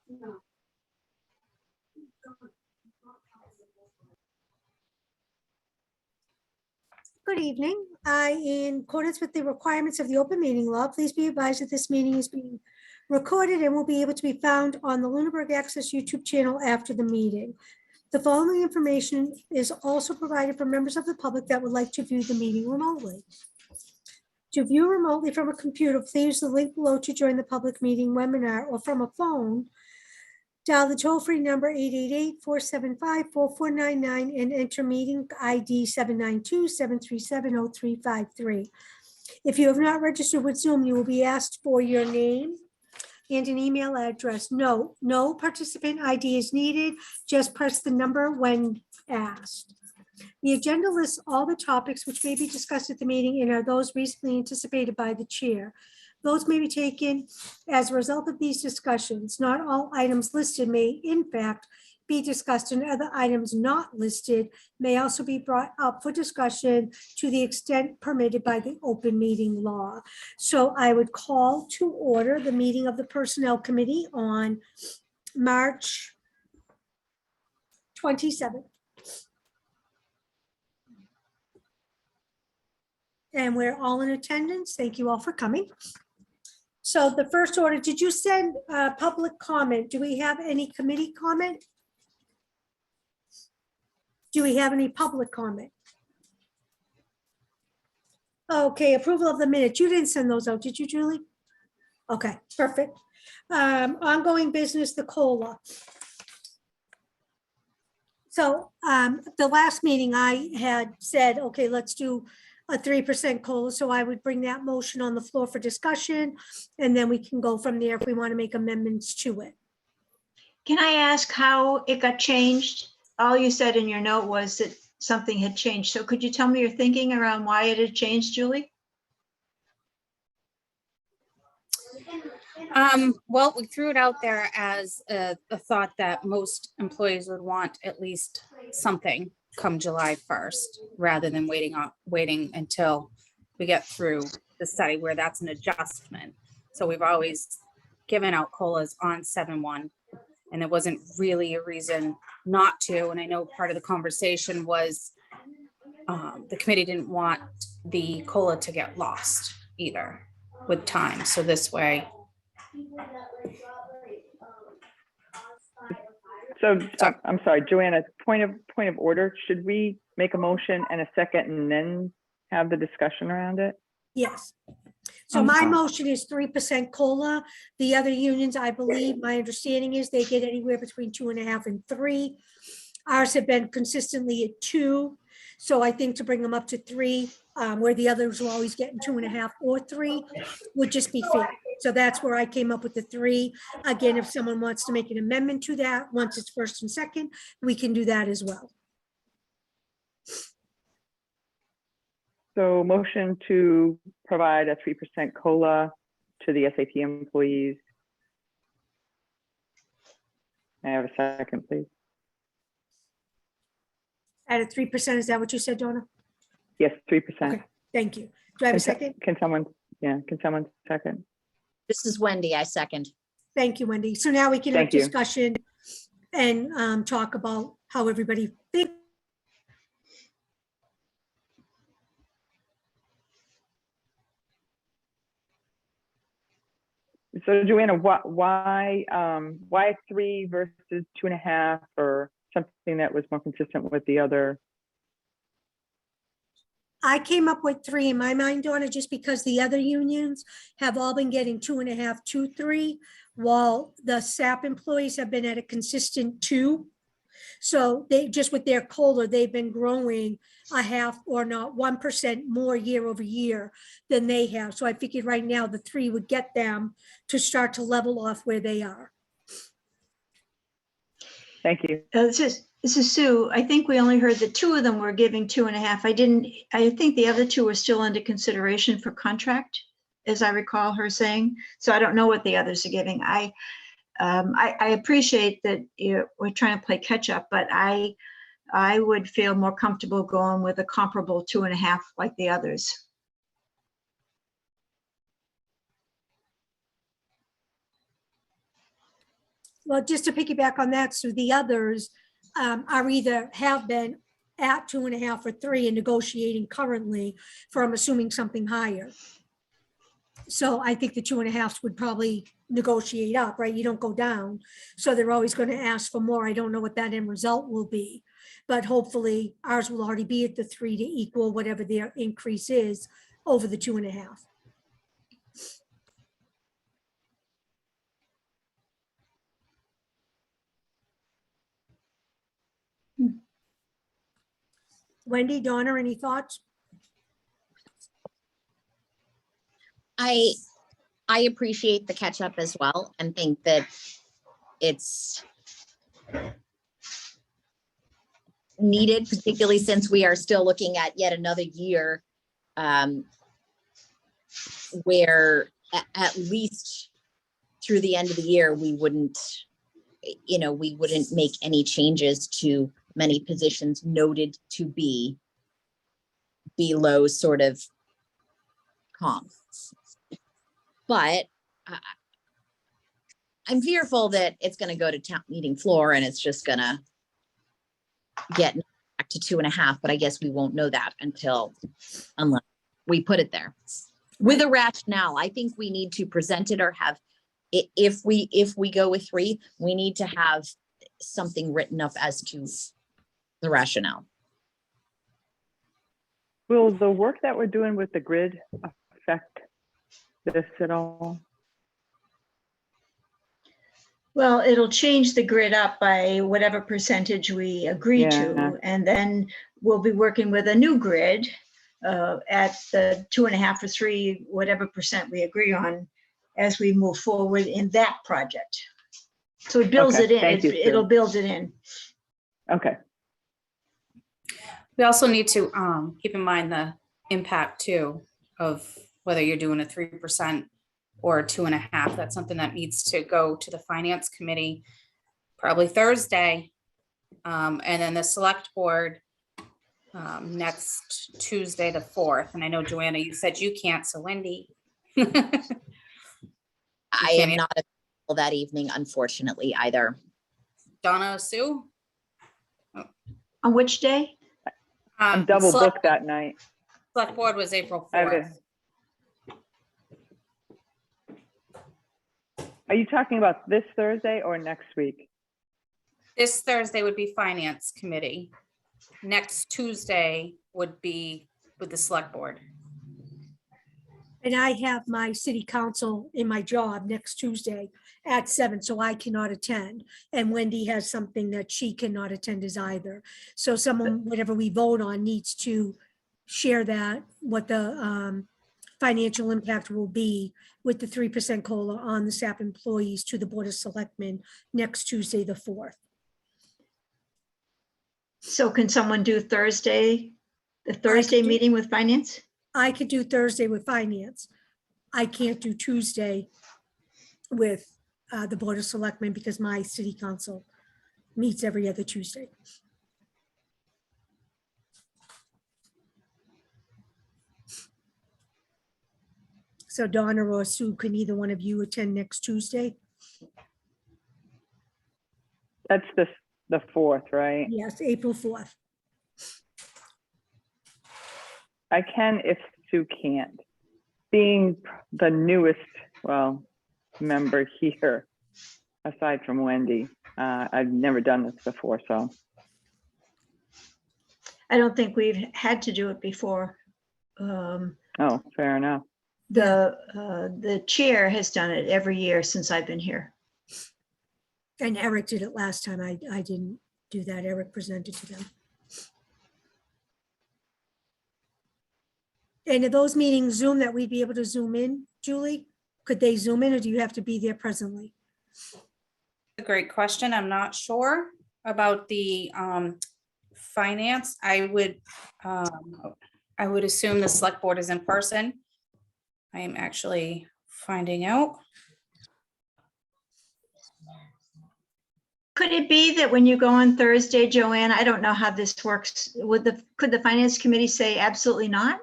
Good evening. In accordance with the requirements of the open meeting law, please be advised that this meeting is being recorded and will be able to be found on the Lunenburg Access YouTube channel after the meeting. The following information is also provided for members of the public that would like to view the meeting remotely. To view remotely from a computer, please use the link below to join the public meeting webinar, or from a phone, dial the toll-free number 888-475-4499 and enter meeting ID 792-737-0353. If you have not registered with Zoom, you will be asked for your name and an email address. No participant ID is needed. Just press the number when asked. The agenda lists all the topics which may be discussed at the meeting and are those reasonably anticipated by the chair. Votes may be taken as a result of these discussions. Not all items listed may, in fact, be discussed, and other items not listed may also be brought up for discussion to the extent permitted by the open meeting law. So I would call to order the meeting of the Personnel Committee on March 27th. And we're all in attendance. Thank you all for coming. So the first order, did you send public comment? Do we have any committee comment? Do we have any public comment? Okay, approval of the minutes. You didn't send those out, did you, Julie? Okay, perfect. Ongoing business, the COLA. So the last meeting I had said, okay, let's do a 3% COLA. So I would bring that motion on the floor for discussion, and then we can go from there if we want to make amendments to it. Can I ask how it got changed? All you said in your note was that something had changed. So could you tell me your thinking around why it had changed, Julie? Well, we threw it out there as a thought that most employees would want at least something come July 1st, rather than waiting until we get through the study where that's an adjustment. So we've always given out COLAs on 7/1, and there wasn't really a reason not to. And I know part of the conversation was the committee didn't want the COLA to get lost either with time. So this way. So I'm sorry, Joanna, point of order. Should we make a motion and a second and then have the discussion around it? Yes. So my motion is 3% COLA. The other unions, I believe, my understanding is they get anywhere between 2.5 and 3. Ours have been consistently at 2. So I think to bring them up to 3, where the others were always getting 2.5 or 3, would just be fair. So that's where I came up with the 3. Again, if someone wants to make an amendment to that, once it's first and second, we can do that as well. So motion to provide a 3% COLA to the SAP employees. May I have a second, please? At a 3%, is that what you said, Donna? Yes, 3%. Okay, thank you. Do I have a second? Can someone second? This is Wendy, I second. Thank you, Wendy. So now we can have Thank you. discussion and talk about how everybody thinks. So Joanna, why 3 versus 2.5, or something that was more consistent with the other? I came up with 3 in my mind, Donna, just because the other unions have all been getting 2.5 to 3, while the SAP employees have been at a consistent 2. So they just with their COLA, they've been growing a 0.5 or not 1% more year over year than they have. So I figured right now the 3 would get them to start to level off where they are. Thank you. This is Sue. I think we only heard that 2 of them were giving 2.5. I think the other 2 are still under consideration for contract, as I recall her saying. So I don't know what the others are giving. I appreciate that we're trying to play catch up, but I would feel more comfortable going with a comparable 2.5 like the others. Well, just to piggyback on that, so the others are either have been at 2.5 or 3 and negotiating currently for, I'm assuming, something higher. So I think the 2.5s would probably negotiate up, right? You don't go down. So they're always going to ask for more. I don't know what that end result will be. But hopefully ours will already be at the 3 to equal whatever their increase is over the 2.5. Wendy, Donna, any thoughts? I appreciate the catch up as well and think that it's needed, particularly since we are still looking at yet another year where at least through the end of the year, we wouldn't make any changes to many positions noted to be below sort of comp. But I'm fearful that it's going to go to town meeting floor and it's just going to get back to 2.5. But I guess we won't know that unless we put it there with a rationale. I think we need to present it or have it. If we go with 3, we need to have something written up as to the rationale. Will the work that we're doing with the grid affect this at all? Well, it'll change the grid up by whatever percentage we agree Yeah. to. And then we'll be working with a new grid at the 2.5 or 3, whatever percent we agree on as we move forward in that project. So it builds Okay, it in. thank you, Sue. It'll build it in. Okay. We also need to keep in mind the impact too of whether you're doing a 3% or 2.5. That's something that needs to go to the finance committee probably Thursday. And then the select board next Tuesday, the 4th. And I know, Joanna, you said you can't, so Wendy. I can't am not available that evening, unfortunately, either. Donna, Sue? On which day? I'm double Select booked that night. board was April I have 4th. Are you talking about this Thursday or next week? This Thursday would be finance committee. Next Tuesday would be with the select board. And I have my city council in my job next Tuesday at 7, so I cannot attend. And Wendy has something that she cannot attend as either. So someone, whatever we vote on, needs to share that, what the financial impact will be with the 3% COLA on the SAP employees to the Board of Selectmen next Tuesday, the 4th. So can someone do Thursday, the could Thursday do- meeting with finance? I could do Thursday with finance. I can't do Tuesday with the Board of Selectmen because my city council meets every other Tuesday. So Donna or Sue, can either one of you attend next Tuesday? That's the 4th, right? Yes, April 4th. I can if Sue can't. Being the newest, member here, aside from Wendy, I've never done this before, so. I don't think we've had to do it before. Oh, fair enough. The chair has done it every year since I've been here. And Eric did it last time. I didn't do that. Eric presented to them. And are those meetings Zoom that we'd be able to Zoom in, Julie? Could they Zoom in or do you have to be there presently? A great question. I'm not sure about the finance. I would assume the select board is in person. I am actually finding out. Could it be that when you go on Thursday, Joanne, I don't know how this works, could the finance committee say absolutely not?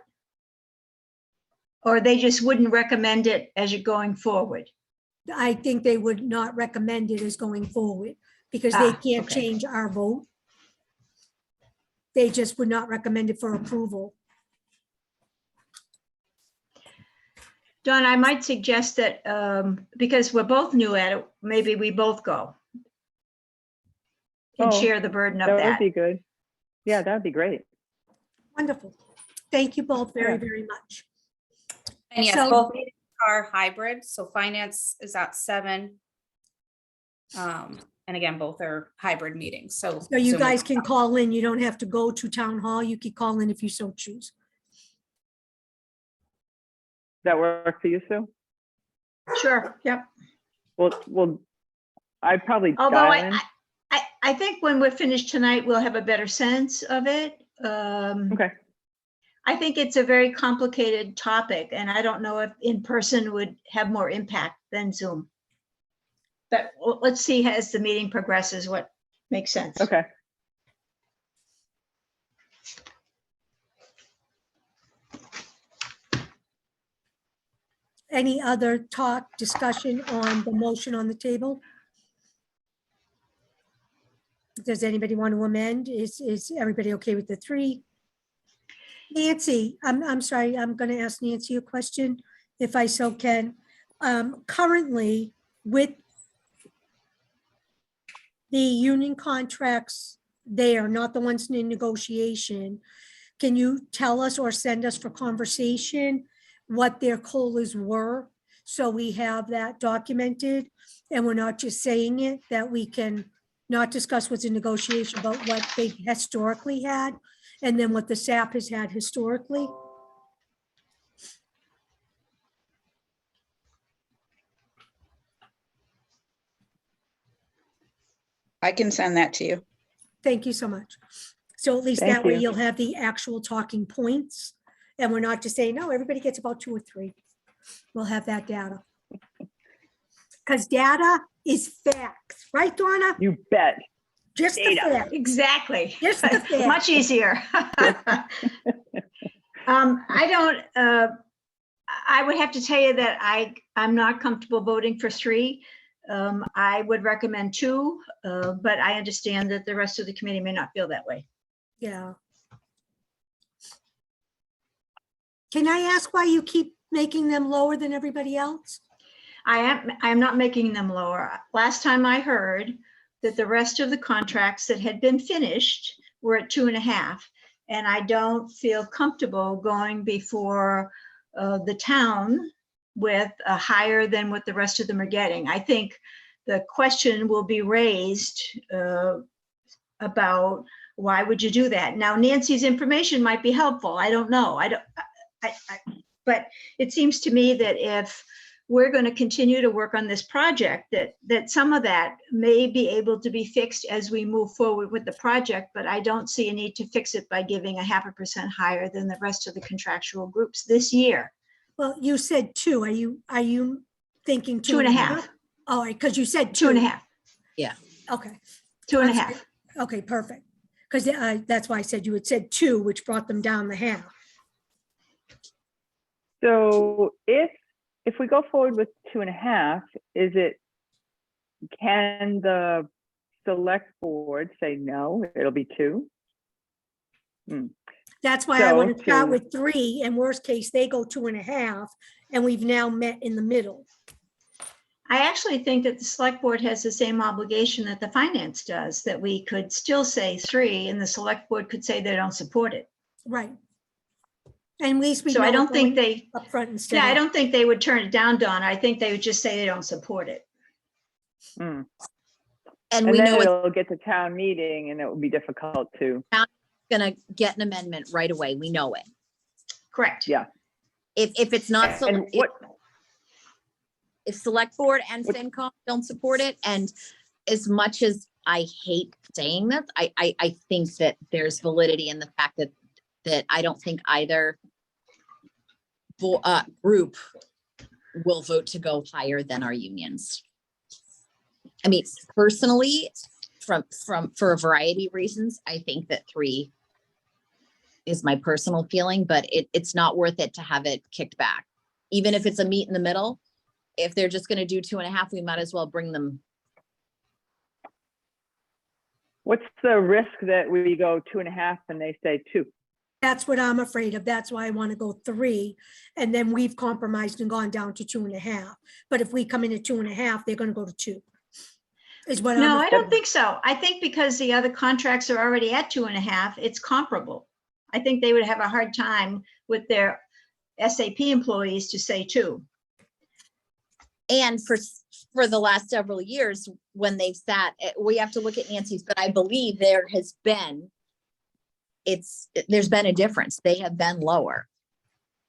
Or they just wouldn't recommend it as you're going forward? I think they would not recommend it as going forward because they Ah, can't okay. change our vote. They just would not recommend it for approval. Don, I might suggest that, because we're both new at it, maybe we both go and Oh, share the burden of That would that. be good. Yeah, that'd be great. Wonderful. Thank you both very, Yeah. very much. And yes, So- both meetings are hybrid, so finance is at 7. And again, both are hybrid meetings, so. So you Zoom guys will- can call in. You don't have to go to town hall. You can call in if you so choose. That work for you, Sue? Sure, yep. Well, I'd probably Although dial in. I think when we're finished tonight, we'll have a better sense of it. Okay, I think it's a very complicated topic, and I don't know if in person would have more impact than Zoom. But let's see as the meeting progresses, what makes sense. okay. Any other talk, discussion on the motion on the table? Does anybody want to amend? Is everybody okay with the 3? Nancy, I'm sorry, I'm going to ask Nancy a question, if I so can. Currently, with the union contracts, they are not the ones in negotiation. Can you tell us or send us for conversation what their COLAs were? So we have that documented and we're not just saying it, that we can not discuss what's in negotiation, but what they historically had and then what the SAP has had historically. I can send that to you. Thank you so much. So at least Thank that way you. you'll have the actual talking points. And we're not just saying, no, everybody gets about 2 or 3. We'll have that data. Because data is facts, right, Donna? You bet. Just the Data. facts. Exactly. Just the facts. Much easier. I don't, I would have to tell you that I'm not comfortable voting for 3. I would recommend 2, but I understand that the rest of the committee may not feel that way. Yeah. Can I ask why you keep making them lower than everybody else? I am not making them lower. Last time I heard that the rest of the contracts that had been finished were at 2.5. And I don't feel comfortable going before the town with a higher than what the rest of them are getting. I think the question will be raised about why would you do that? Now, Nancy's information might be helpful. I don't know. But it seems to me that if we're going to continue to work on this project, that some of that may be able to be fixed as we move forward with the project, but I don't see a need to fix it by giving 0.5% higher than the rest of the contractual groups this year. Well, you said 2. Are you thinking 2.5. All right, because you said 2. 2.5. Okay. 2.5. Okay, perfect. Because that's why I said you had said 2, which brought them down the half. So if we go forward with 2.5, can the select board say no, it'll be 2? That's why I want So to start to- with 3, and worst case, they go 2.5, and we've now met in the middle. I actually think that the select board has the same obligation that the finance does, that we could still say 3 and the select board could say they don't support it. Right. And at least we So I know don't think going they, up front instead. yeah, I of- don't think they would turn it down, Donna. I think they would just say they don't support it. Mm. And And we then know it's it'll get to town meeting and it will be difficult to, gonna get an amendment right away. We know it. Correct. yeah. If it's not, And what, if select board and What- FinCom don't support it, and as much as I hate saying this, I think that there's validity in the fact that I don't think either group will vote to go higher than our unions. I mean, personally, for a variety of reasons, I think that 3 is my personal feeling, but it's not worth it to have it kicked back. Even if it's a meet in the middle, if they're just gonna do 2.5, we might as well bring them. What's the risk that we go 2.5 and they say 2? That's what I'm afraid of. That's why I want to go 3. And then we've compromised and gone down to 2.5. But if we come in at 2.5, they're going to go to 2. Is what No, I'm. I don't think so. I think because the other contracts are already at 2.5, it's comparable. I think they would have a hard time with their SAP employees to say 2. And for the last several years, when they've sat, we have to look at Nancy's, but I believe there's been a difference. They have been lower.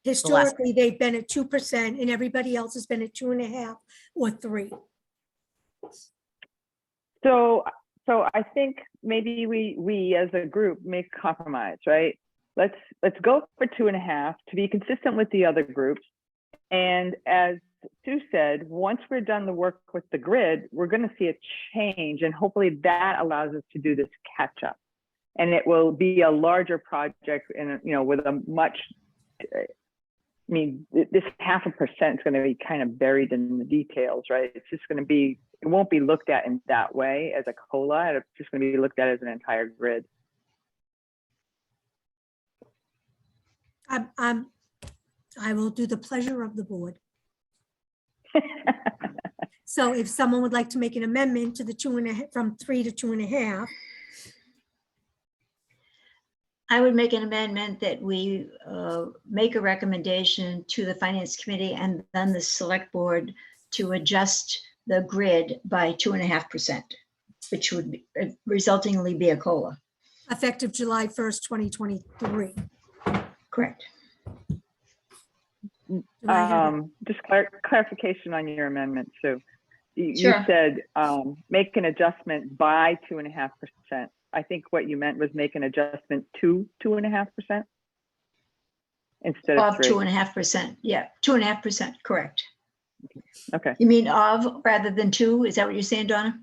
Historically, they've been at 2% and everybody else has been at 2.5 or 3. So I think maybe we as a group make a compromise, right? Let's go for 2.5 to be consistent with the other groups. And as Sue said, once we're done the work with the grid, we're going to see a change, and hopefully that allows us to do this catch up. And it will be a larger project, and with a much. I mean, this 0.5% is going to be kind of buried in the details, right? It's just going to be. It won't be looked at in that way as a COLA. It's just going to be looked at as an entire grid. I will do the pleasure of the board. So if someone would like to make an amendment to the 2.5, from 3 to 2.5, I would make an amendment that we make a recommendation to the Finance Committee and then the Select Board to adjust the grid by 2.5%, which would resultingly be a COLA. effective July 1st, 2023. Correct. Do I have Just clarification on your amendment, Sue. You Sure. said make an adjustment by 2.5%. I think what you meant was make an adjustment to 2.5% instead of Of 3. 2.5%. Yeah, 2.5%. Correct. Okay. You mean of rather than 2? Is that what you're saying, Donna?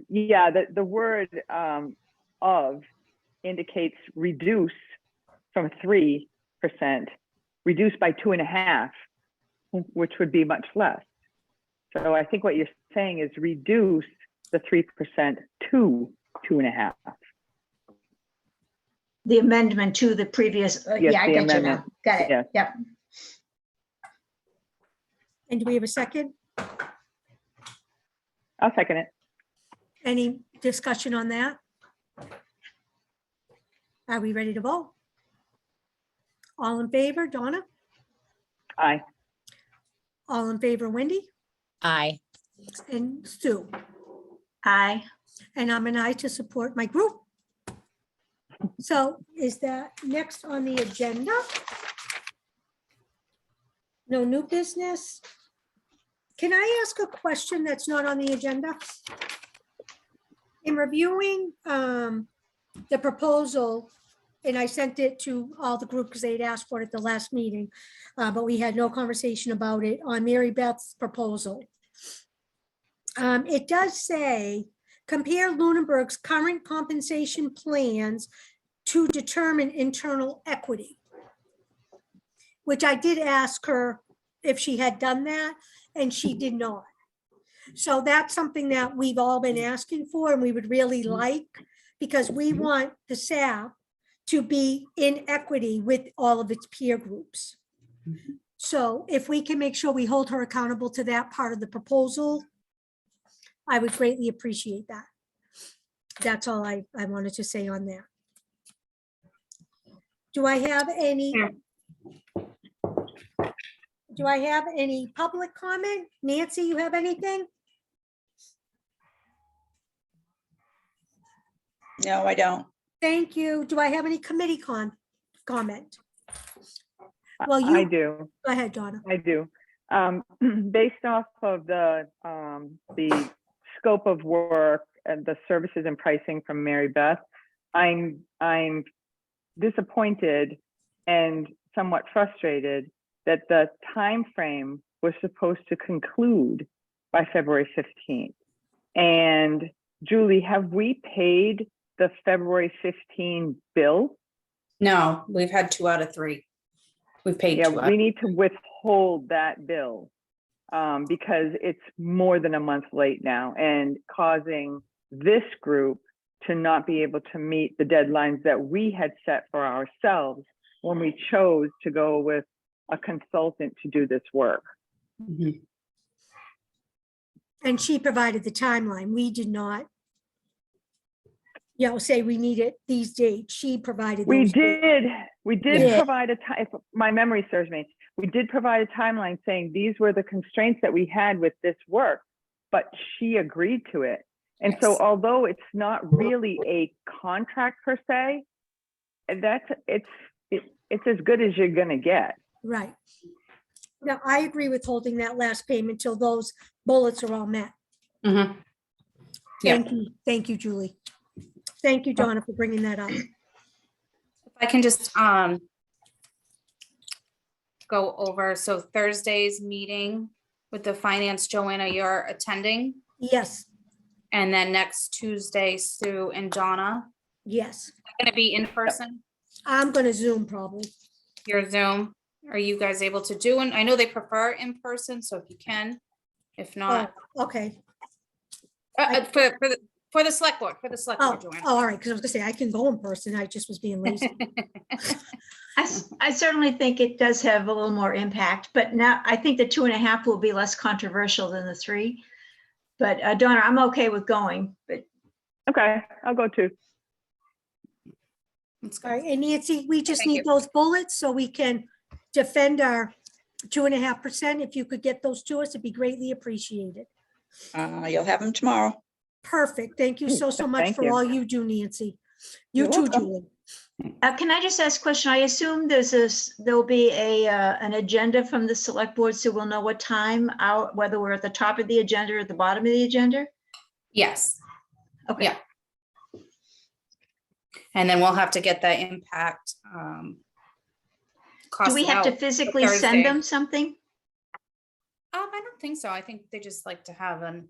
Yeah, the word of indicates reduce from 3%, reduce by 2.5, which would be much less. So I think what you're saying is reduce the 3% to 2.5. The amendment to the previous, Yes, yeah, I the get you now. amendment. Got it. Yes. Yep. And do we have a second? I'll second it. Any discussion on that? Are we ready to vote? All in favor, Donna? Aye. All in favor, Wendy? Aye. And Sue? Aye. And I'm an aye to support my group. So is that next on the agenda? No new business? Can I ask a question that's not on the agenda? In reviewing the proposal, and I sent it to all the group because they'd asked for it at the last meeting, but we had no conversation about it on Mary Beth's proposal. It does say, compare Lunenburg's current compensation plans to determine internal equity, which I did ask her if she had done that, and she did not. So that's something that we've all been asking for, and we would really like, because we want the SAP to be in equity with all of its peer groups. So if we can make sure we hold her accountable to that part of the proposal, I would greatly appreciate that. That's all I wanted to say on that. Do I have any public comment? Nancy, you have anything? No, I don't. Thank you. Do I have any committee comment? Well, I you, do. go ahead, Donna. I do. Based off of the scope of work and the services and pricing from Mary Beth, I'm disappointed and somewhat frustrated that the time frame was supposed to conclude by February 15th. And Julie, have we paid the February 15 bill? No, we've had 2 out of 3. We've paid 2 Yeah, out. we need to withhold that bill because it's more than a month late now and causing this group to not be able to meet the deadlines that we had set for ourselves when we chose to go with a consultant to do this work. And she provided the timeline. We did not, say we need it these dates. She provided We those dates. did Yeah. provide a time, if my memory serves me, we did provide a timeline saying these were the constraints that we had with this work, but she agreed to it. And so Yes. although it's not really a contract per se, it's as good as you're gonna get. Right. Now, I agree with holding that last payment till those bullets are all met. Mhm. Yeah. Thank you, Julie. Thank you, Donna, for bringing that up. If I can just go over, so Thursday's meeting with the finance, Joanna, you're attending, Yes, and then next Tuesday, Sue and Donna, yes. gonna be in person, I'm gonna Zoom probably. your Zoom. Are you guys able to do, and I know they prefer in person, so if you can, if not, Okay. for the select board, Oh, Joanna. all right, because I was gonna say, I can go in person. I just was being lazy. I certainly think it does have a little more impact, but now I think the 2.5 will be less controversial than the 3. But Donna, I'm okay with going, but Okay, I'll go too. That's All good. right, and Nancy, we just Thank need you. those bullets so we can defend our 2.5%. If you could get those to us, it'd be greatly appreciated. You'll have them tomorrow. Perfect. Thank you so much Thank for you. all you do, Nancy. You You're too, welcome. Julie. can I just ask a question? I assume there'll be an agenda from the select board, so we'll know what time, whether we're at the top of the agenda or at the bottom of the agenda? Yes, Okay. Yeah. and then we'll have to get that impact. Do we have to costed out physically Thursday. send them something? I don't think so. I think they just like to have an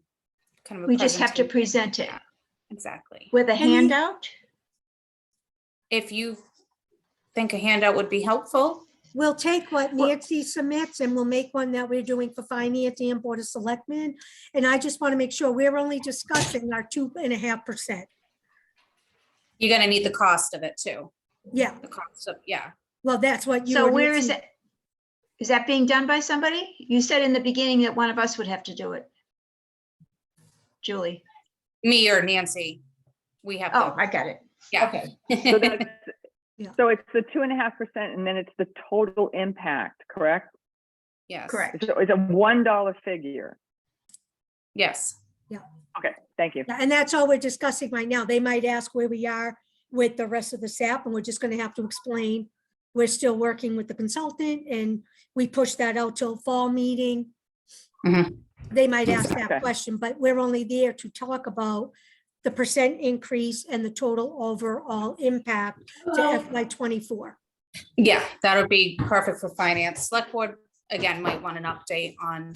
kind of. A We just have to presentation. present it Yeah, exactly. with a And we- handout? If you think a handout would be helpful, We'll take what Nancy submits and we'll make one that we're doing for finance and Board of Selectmen. And I just want to make sure we're only discussing our 2.5%. you're gonna need the cost of it too. Yeah, The cost of, yeah. well, that's what you. So and where is Nancy- it? Is that being done by somebody? You said in the beginning that one of us would have to do it. Julie. Me or Nancy, we have Oh, to, I got it. yeah. Okay. So that's, Yeah. so it's the 2.5% and then it's the total impact, correct? Yes. Correct. So it's a $1 figure. Yes. Okay, thank you. Yeah, and that's all we're discussing right now. They might ask where we are with the rest of the SAP, and we're just gonna have to explain. We're still working with the consultant, and we push that out till fall meeting. Mhm. They might ask that Okay. question, but we're only there to talk about the percent increase and the total overall impact to FY '24. Yeah, that would be perfect for finance. Select board, again, might want an update on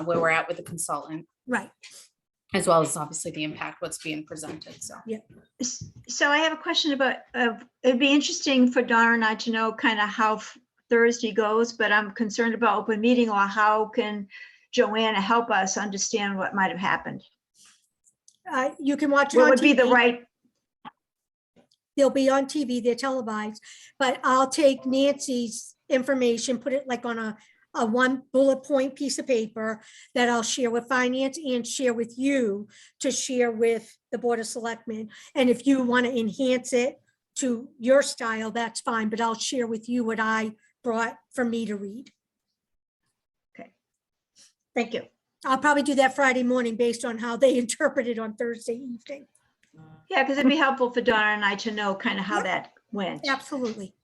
where we're at with the consultant, Right, as well as obviously the impact, what's being presented, so. So I have a question about, it'd be interesting for Donna and I to know kind of how Thursday goes, but I'm concerned about open meeting law. How can Joanna help us understand what might have happened? you can watch it What on would be the TV. right, They'll be on TV, they're televised, but I'll take Nancy's information, put it like on a one bullet point piece of paper that I'll share with finance and share with you to share with the Board of Selectmen. And if you want to enhance it to your style, that's fine, but I'll share with you what I brought for me to read. thank you. I'll probably do that Friday morning based on how they interpret it on Thursday evening. Yeah, because it'd be helpful for Donna and I to know kind of how Yep. that went. Absolutely.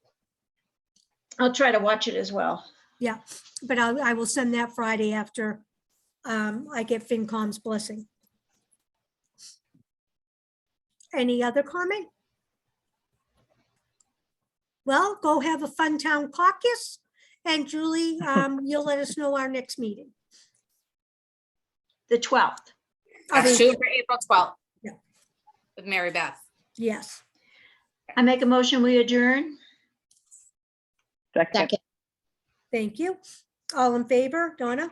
I'll try to watch it as well. Yeah, but I will send that Friday after I get FinCom's blessing. Any other comment? Well, go have a fun town caucus. And Julie, you'll let us know our next meeting. The 12th. Shoot for April 12th. Yeah. With Mary Beth. Yes, I make a motion, we adjourn. Second, Second, thank you. All in favor, Donna,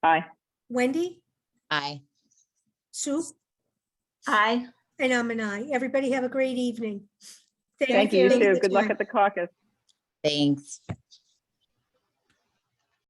Aye. Wendy, Aye. Sue, Aye. and I'm an aye. Everybody have a great evening. Thank you, for you taking too. the Good luck time. at the caucus. Thanks.